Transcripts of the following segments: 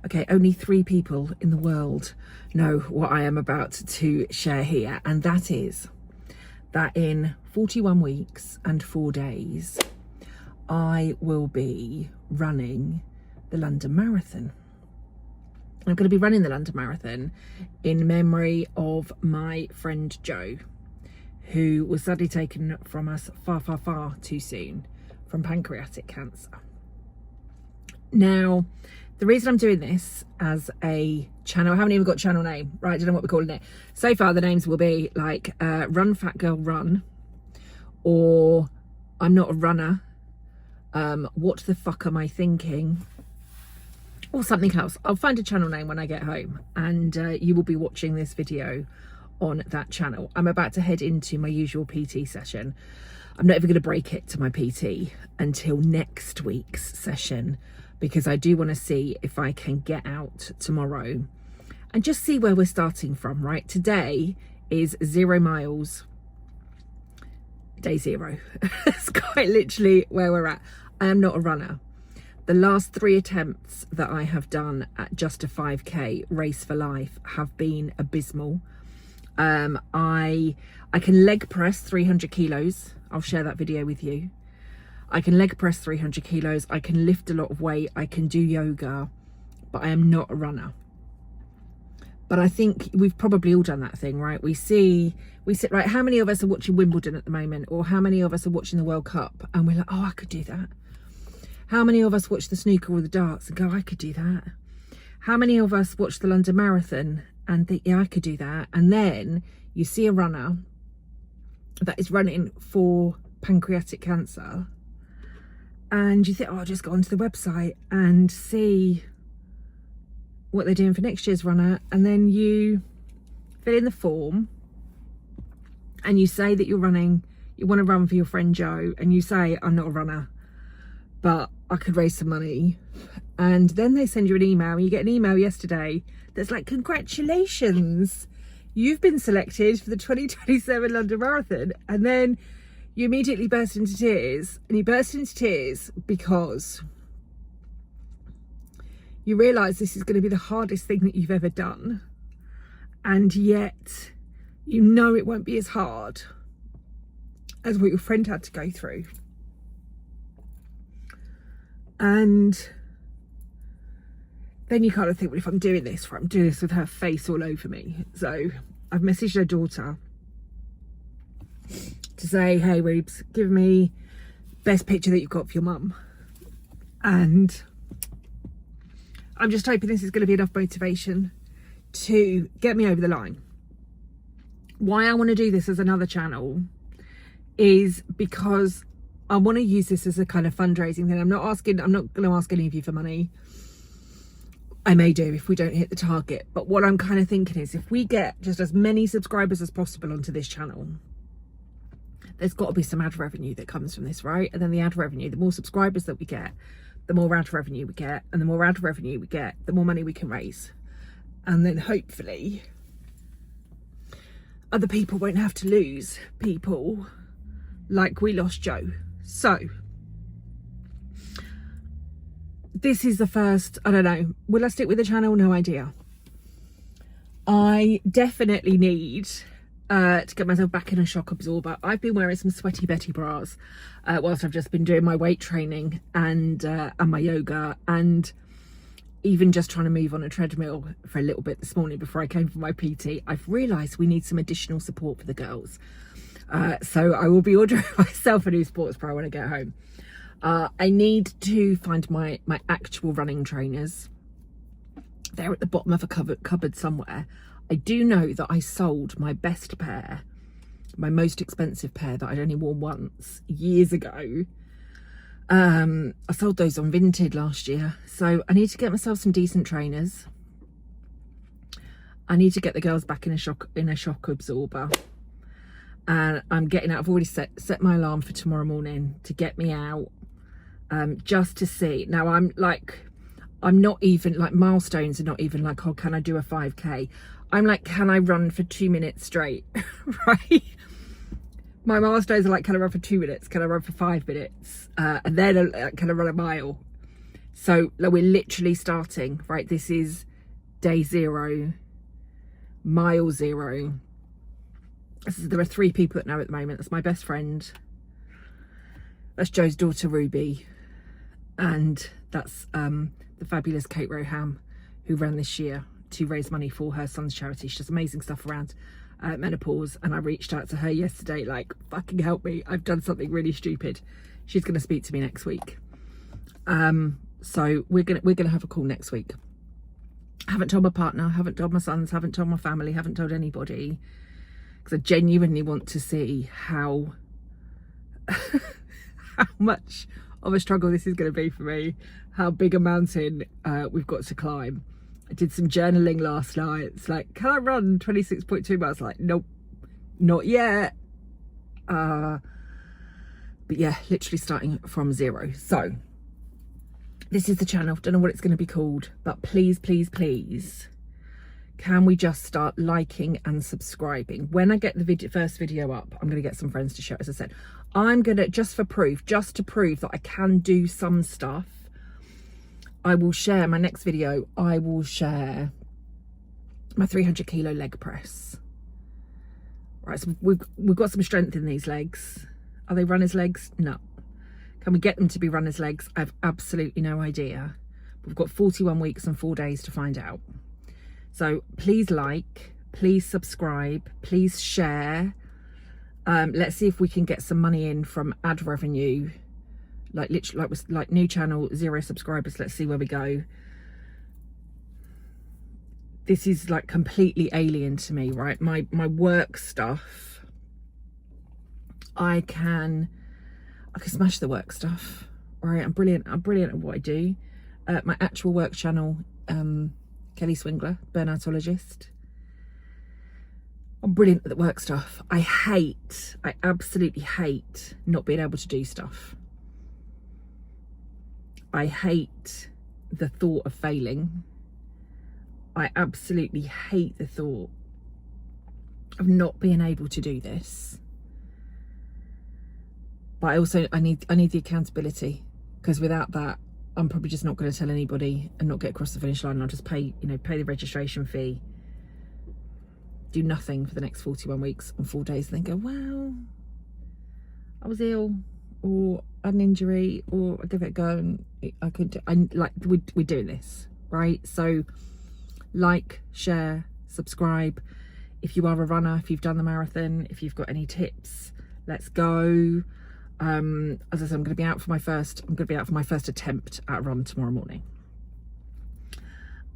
Okay, only 3 people in the world know what I am about to share here, and that is that in 41 weeks and 4 days, I will be running the London Marathon. I'm going to be running the London Marathon in memory of my friend Jo, who was sadly taken from us far too soon from pancreatic cancer. Now, the reason I'm doing this as a channel, I haven't even got a channel name, right? I don't know what we're calling it. So far, the names will be like Run Fat Girl Run, or I'm Not a Runner, What the Fuck Am I Thinking, or something else. I'll find a channel name when I get home, and you will be watching this video on that channel. I'm about to head into my usual PT session. I'm not even going to break it to my PT until next week's session, because I do want to see if I can get out tomorrow and just see where we're starting from, right? Today is 0 miles, day 0. It's quite literally where we're at. I am not a runner. The last 3 attempts that I have done at just a 5k race for life have been abysmal. I can leg press 300 kilos. I'll share that video with you. I can leg press 300 kilos. I can lift a lot of weight. I can do yoga, but I am not a runner. But I think we've probably all done that thing, right? We sit, right, how many of us are watching Wimbledon at the moment? Or how many of us are watching the World Cup? And we're like, oh, I could do that. How many of us watch the snooker or the darts and go, I could do that? How many of us watch the London Marathon and think, yeah, I could do that? And then you see a runner that is running for pancreatic cancer, and you think, oh, I'll just go onto the website and see what they're doing for next year's runner. And then you fill in the form and you say that you're running, you want to run for your friend Jo, and you say, I'm not a runner, but I could raise some money. And then they send you an email. You get an email yesterday that's like, congratulations, you've been selected for the 2027 London Marathon. And then you immediately burst into tears, and you burst into tears because you realise this is going to be the hardest thing that you've ever done, and yet you know it won't be as hard as what your friend had to go through. And then you kind of think, well, if I'm doing this, right, I'm doing this with her face all over me. So I've messaged her daughter to say, hey Rubes, give me best picture that you've got for your mum. And I'm just hoping this is going to be enough motivation to get me over the line. Why I want to do this as another channel is because I want to use this as a kind of fundraising thing. I'm not going to ask any of you for money. I may do if we don't hit the target. But what I'm kind of thinking is, if we get just as many subscribers as possible onto this channel, there's got to be some ad revenue that comes from this, right? And then the ad revenue, the more subscribers that we get, the more ad revenue we get. And the more ad revenue we get, the more money we can raise. And then hopefully other people won't have to lose people like we lost Jo. So this is the first, I don't know, will I stick with the channel? No idea. I definitely need to get myself back in a shock absorber. I've been wearing some Sweaty Betty bras whilst I've just been doing my weight training and my yoga, and even just trying to move on a treadmill for a little bit this morning before I came for my PT. I've realised we need some additional support for the girls. So I will be ordering myself a new sports bra when I get home. I need to find my actual running trainers. They're at the bottom of a cupboard somewhere. I do know that I sold my best pair, my most expensive pair that I'd only worn once years ago. I sold those on Vinted last year. So I need to get myself some decent trainers. I need to get the girls back in a shock absorber. And I'm getting out. I've already set my alarm for tomorrow morning to get me out, just to see. Now I'm not even like, milestones are not even like, oh, can I do a 5k? I'm like, can I run for 2 minutes straight? Right? My milestones are like, can I run for 2 minutes? Can I run for 5 minutes? And then can I run a mile? So like, we're literally starting, right? This is day 0, mile 0. There are 3 people that know at the moment. That's my best friend, that's Joe's daughter Ruby, and that's the fabulous Kate Roham, who ran this year to raise money for her son's charity. She does amazing stuff around menopause, and I reached out to her yesterday like, fucking help me, I've done something really stupid. She's going to speak to me next week. So we're gonna have a call next week. I haven't told my partner, haven't told my sons, haven't told my family, haven't told anybody, because I genuinely want to see how how much of a struggle this is going to be for me, how big a mountain we've got to climb. I did some journaling last night. It's like, can I run 26.2 miles? Like, nope, not yet. But yeah, literally starting from 0. So this is the channel. Don't know what it's going to be called, but please, please, please, can we just start liking and subscribing? When I get the first video up, I'm going to get some friends to share. As I said, I'm going to, just for proof, just to prove that I can do some stuff, I will share my next video. I will share my 300 kilo leg press. Right, so we've got some strength in these legs. Are they runner's legs? No. Can we get them to be runner's legs? I have absolutely no idea. We've got 41 weeks and 4 days to find out. So please like, please subscribe, please share. Let's see if we can get some money in from ad revenue. Like literally, like new channel, 0 subscribers. Let's see where we go. This is like completely alien to me, right? My work stuff, I can smash the work stuff, right? I'm brilliant at what I do. My actual work channel, Kelly Swingler, burnoutologist. I'm brilliant at the work stuff. I absolutely hate not being able to do stuff. I hate the thought of failing. I absolutely hate the thought of not being able to do this. But I need the accountability, because without that, I'm probably just not going to tell anybody and not get across the finish line. I'll just pay the registration fee, do nothing for the next 41 weeks and 4 days, and then go, well, I was ill, or I had an injury, or I give it a go, and we're doing this, right? So like, share, subscribe. If you are a runner, if you've done the marathon, if you've got any tips, let's go. As I said, I'm going to be out for my first attempt at a run tomorrow morning.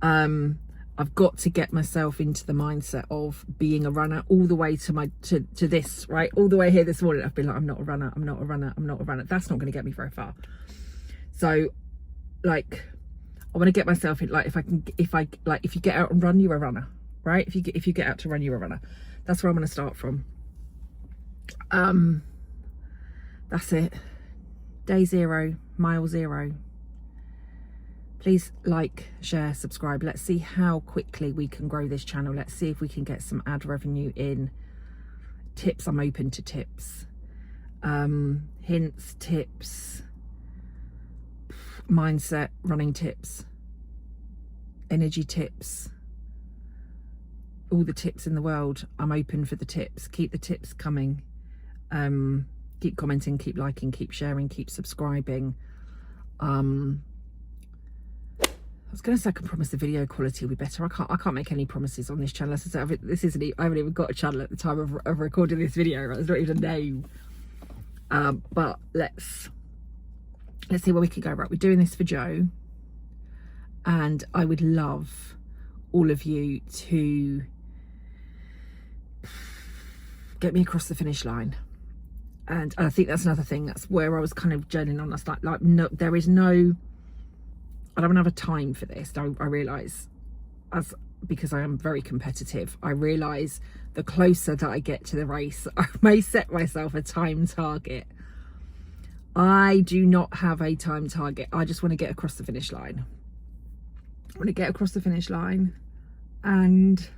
I've got to get myself into the mindset of being a runner all the way to this, right? All the way here this morning, I've been like, I'm not a runner. That's not going to get me very far. So like, I want to get myself in, like, if you get out and run, you're a runner, right? If you get out to run, you're a runner. That's where I'm going to start from. That's it. Day 0, mile 0. Please like, share, subscribe. Let's see how quickly we can grow this channel. Let's see if we can get some ad revenue in. Tips, I'm open to tips. Hints, tips, mindset, running tips, energy tips, all the tips in the world. I'm open for the tips. Keep the tips coming. Keep commenting, keep liking, keep sharing, keep subscribing. I was going to say I can promise the video quality will be better. I can't make any promises on this channel. As I said, I haven't even got a channel at the time of recording this video. Right? There's not even a name. But let's see where we can go. Right, we're doing this for Joe, and I would love all of you to get me across the finish line. And I think that's another thing. That's where I was kind of journaling on. That's like no, there is no, I don't have a time for this. I realise, because I am very competitive, I realise the closer that I get to the race, I may set myself a time target. I do not have a time target. I just want to get across the finish line. I want to get across the finish line, and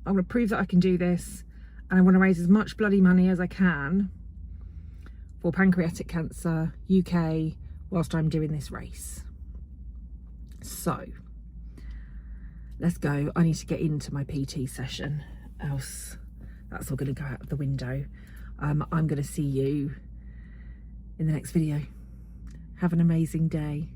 I want to prove that I can do this. And I want to raise as much bloody money as I can for Pancreatic Cancer UK whilst I'm doing this race. So let's go. I need to get into my PT session, else that's all going to go out of the window. I'm going to see you in the next video. Have an amazing day.